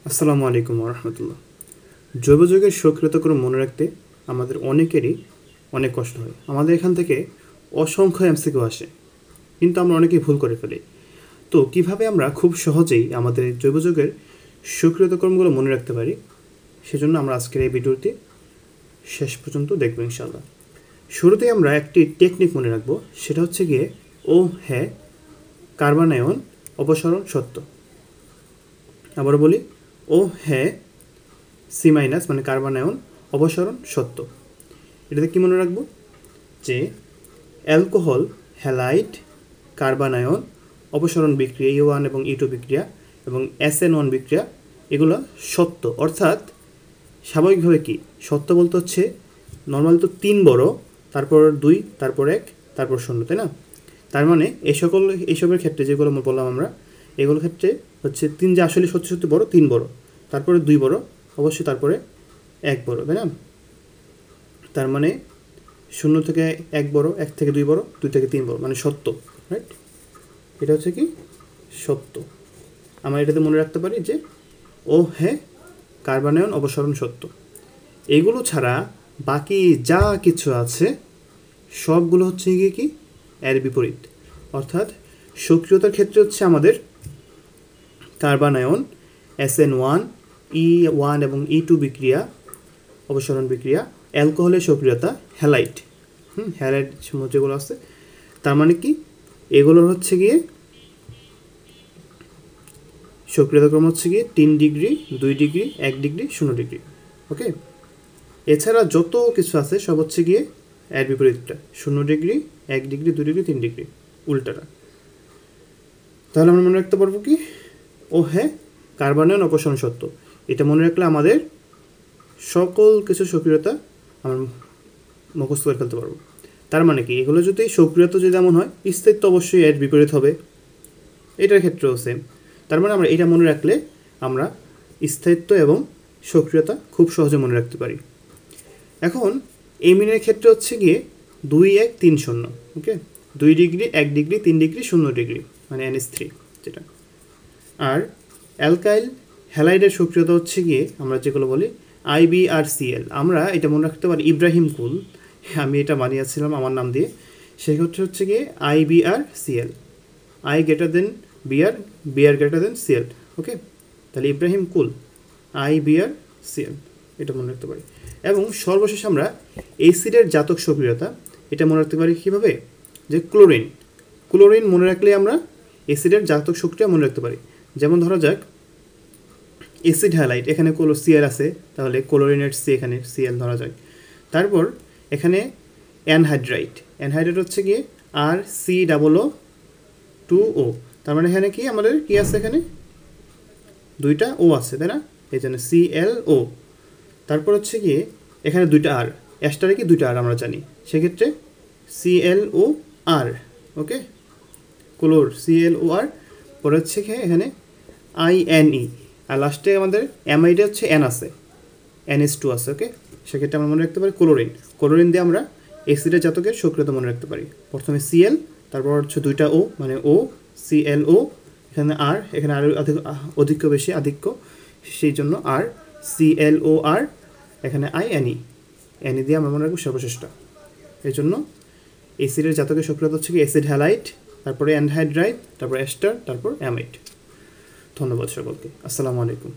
আসসালামু আলাইকুম ওয়া রাহমাতুল্লাহ। জৈব যৌগের সক্রিয়তাক্রম মনে রাখতে আমাদের অনেকেরই অনেক কষ্ট হয়। আমাদের এখান থেকে অসংখ্য এমসিকিউ আসে, কিন্তু আমরা অনেকেই ভুল করে ফেলি। তো কিভাবে আমরা খুব সহজেই আমাদের জৈব যৌগের সক্রিয়তাক্রমগুলো মনে রাখতে পারি, সেজন্য আমরা আজকের এই ভিডিওটি শেষ পর্যন্ত দেখব ইনশাআল্লাহ। শুরুতেই আমরা একটি টেকনিক মনে রাখবো, সেটা হচ্ছে গিয়ে ও হ্যাঁ কার্বন আয়ন অপসারণ সত্য। আবারও বলি, ও হ্যাঁ সি মাইনাস মানে কার্বন আয়ন অপসারণ সত্য। এটাতে কী মনে রাখবো যে অ্যালকোহল হ্যালাইড কার্বন আয়ন অপসারণ বিক্রিয়া E1 এবং E2 বিক্রিয়া এবং SN1 বিক্রিয়া এগুলো সত্য। অর্থাৎ স্বাভাবিকভাবে কি সত্য বলতে হচ্ছে নর্মাল তো 3 বড়, তারপর 2, তারপর 1, তারপর 0, তাই না? তার মানে এইসবের ক্ষেত্রে যেগুলো বললাম আমরা, এগুলোর ক্ষেত্রে হচ্ছে 3 যে আসলে সত্যি সত্যি বড়, 3 বড়, তারপরে 2 বড়, অবশ্যই তারপরে 1 বড়, তাই না? তার মানে 0 থেকে 1 বড়, 1 থেকে 2 বড়, 2 থেকে 3 বড়, মানে সত্য, রাইট? এটা হচ্ছে কি সত্য। আমরা এটাতে মনে রাখতে পারি যে ও হ্যাঁ কার্বন আয়ন অপসারণ সত্য। এগুলো ছাড়া বাকি যা কিছু আছে সবগুলো হচ্ছে গিয়ে কি এর বিপরীত। অর্থাৎ সক্রিয়তার ক্ষেত্রে হচ্ছে আমাদের কার্বন আয়ন SN1 E1 এবং E2 বিক্রিয়া অপসারণ বিক্রিয়া, অ্যালকোহলের সক্রিয়তা হ্যালাইড, হ্যালাইড যেগুলো আছে, তার মানে কি এগুলোর হচ্ছে গিয়ে সক্রিয়তাক্রম হচ্ছে গিয়ে 3 ডিগ্রি, 2 ডিগ্রি, 1 ডিগ্রি, 0 ডিগ্রি। ওকে, এছাড়া যত কিছু আছে সব হচ্ছে গিয়ে এর বিপরীতটা, 0 ডিগ্রি, 1 ডিগ্রি, 2 ডিগ্রি, 3 ডিগ্রি, উল্টাটা। তাহলে আমরা মনে রাখতে পারবো কি ও হ্যাঁ কার্বন আয়ন অপসারণ সত্য। এটা মনে রাখলে আমাদের সকল কিছু সক্রিয়তা আমরা মুখস্থ করে ফেলতে পারবো। তার মানে কি এগুলো যদি সক্রিয়তা যদি এমন হয়, স্থায়িত্ব অবশ্যই এর বিপরীত হবে, এটার ক্ষেত্রেও সেম। তার মানে আমরা এটা মনে রাখলে আমরা স্থায়িত্ব এবং সক্রিয়তা খুব সহজে মনে রাখতে পারি। এখন এমিনের ক্ষেত্রে হচ্ছে গিয়ে 2, 1, 3, 0, ওকে, 2 ডিগ্রি, 1 ডিগ্রি, 3 ডিগ্রি, 0 ডিগ্রি, মানে NH3 যেটা। আর অ্যালকাইল হ্যালাইডের সক্রিয়তা হচ্ছে গিয়ে আমরা যেগুলো বলি IBrCl। আমরা এটা মনে রাখতে পারি ইব্রাহিম কুল, আমি এটা বানিয়েছিলাম আমার নাম দিয়ে। সেক্ষেত্রে হচ্ছে গিয়ে IBrCl, I greater than BR, BR greater than Cl, okay. তাহলে ইব্রাহিম কুল IBrCl এটা মনে রাখতে পারি। এবং সর্বশেষ আমরা অ্যাসিডের জাতক সক্রিয়তা এটা মনে রাখতে পারি কীভাবে, যে ক্লোরিন মনে রাখলে আমরা অ্যাসিডের জাতক সক্রিয়া মনে রাখতে পারি। যেমন ধরা যাক অ্যাসিড হ্যালাইড, এখানে Cl আছে, তাহলে ক্লোরিনের C এখানে Cl ধরা যায়। তারপর এখানে অ্যানহাইড্রাইট হচ্ছে গিয়ে RCOO2O, তার মানে এখানে কি আমাদের কি আছে, এখানে 2টা O আছে, তাই না? এই জন্য ClO। তারপর হচ্ছে গিয়ে এখানে 2টা R, অ্যাস্টারে কি 2টা R আমরা জানি, সেক্ষেত্রে ClOR, ওকে, ক্লোর ClOR। পরে হচ্ছে এখানে INE, আর লাস্টে আমাদের অ্যামাইডে হচ্ছে N আছে, NH2 আছে, ওকে। সেক্ষেত্রে আমরা মনে রাখতে পারি ক্লোরিন দিয়ে আমরা অ্যাসিডের জাতকের সক্রিয়তা মনে রাখতে পারি। প্রথমে Cl, তারপর হচ্ছে 2টা O মানে O, ClO, এখানে R, এখানে আরও আধিক্য, সেই জন্য R, ClOR, এখানে INE দিয়ে আমরা মনে রাখবো সর্বশেষটা। এই জন্য অ্যাসিডের জাতকের সক্রিয়তা হচ্ছে কি অ্যাসিড হ্যালাইড, তারপরে অ্যানহাইড্রাইট, তারপর এস্টার, তারপর অ্যামাইড। ধন্যবাদ সকলকে, আসসালামু আলাইকুম।